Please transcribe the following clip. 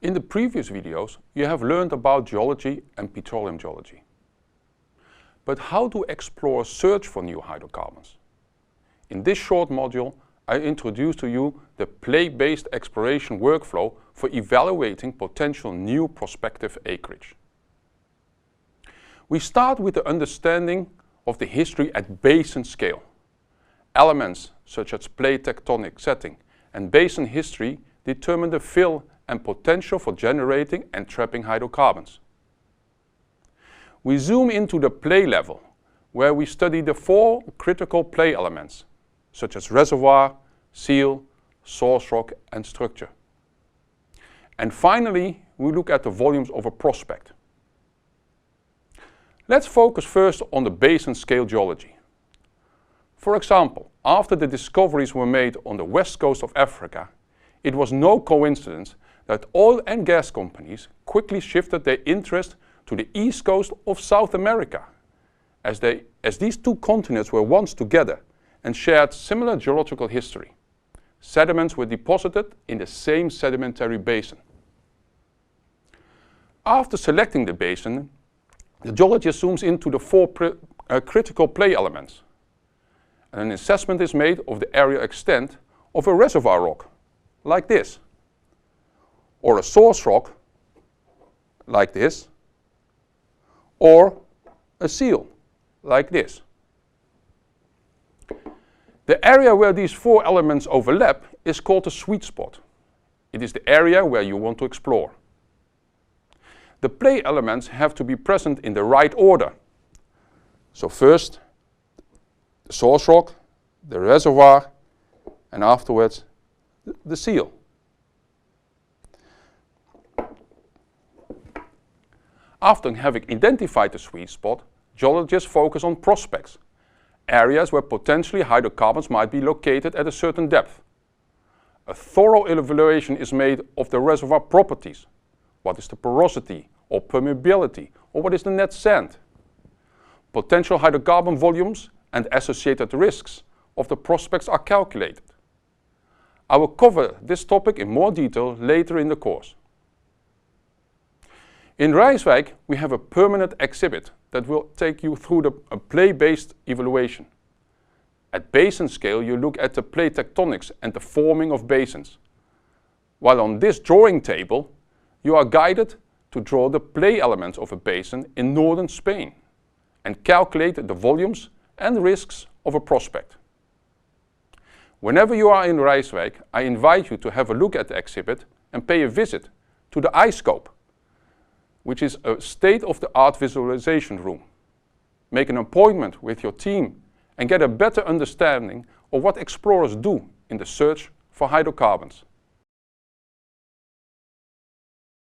In the previous videos, you have learned about geology and petroleum geology. But how do explorers search for new hydrocarbons? In this short module, I introduce to you the play-based exploration workflow for evaluating potential new prospective acreage. We start with the understanding of the history at basin scale. Elements such as plate tectonic setting and basin history determine the fill and potential for generating and trapping hydrocarbons. We zoom into the play level, where we study the 4 critical play elements, such as reservoir, seal, source rock and structure. And finally, we look at the volumes of a prospect. Let's focus first on the basin scale geology. For example, after the discoveries were made on the west coast of Africa, it was no coincidence that oil and gas companies quickly shifted their interest to the east coast of South America, as these 2 continents were once together and shared similar geological history. Sediments were deposited in the same sedimentary basin. After selecting the basin, the geologist zooms into the 4 critical play elements. And an assessment is made of the area extent of a reservoir rock, like this, or a source rock, like this, or a seal, like this. The area where these 4 elements overlap is called the sweet spot. It is the area where you want to explore. The play elements have to be present in the right order. So first, the source rock, the reservoir, and afterwards, the seal. After having identified the sweet spot, geologists focus on prospects, areas where potentially hydrocarbons might be located at a certain depth. A thorough evaluation is made of the reservoir properties. What is the porosity or permeability, or what is the net sand? Potential hydrocarbon volumes and associated risks of the prospects are calculated. I will cover this topic in more detail later in the course. In Rijswijk, we have a permanent exhibit that will take you through a play-based evaluation. At basin scale, you look at the plate tectonics and the forming of basins. While on this drawing table, you are guided to draw the play elements of a basin in northern Spain and calculate the volumes and risks of a prospect. Whenever you are in Rijswijk, I invite you to have a look at the exhibit and pay a visit to the iScope, which is a state-of-the-art visualization room. Make an appointment with your team and get a better understanding of what explorers do in the search for hydrocarbons.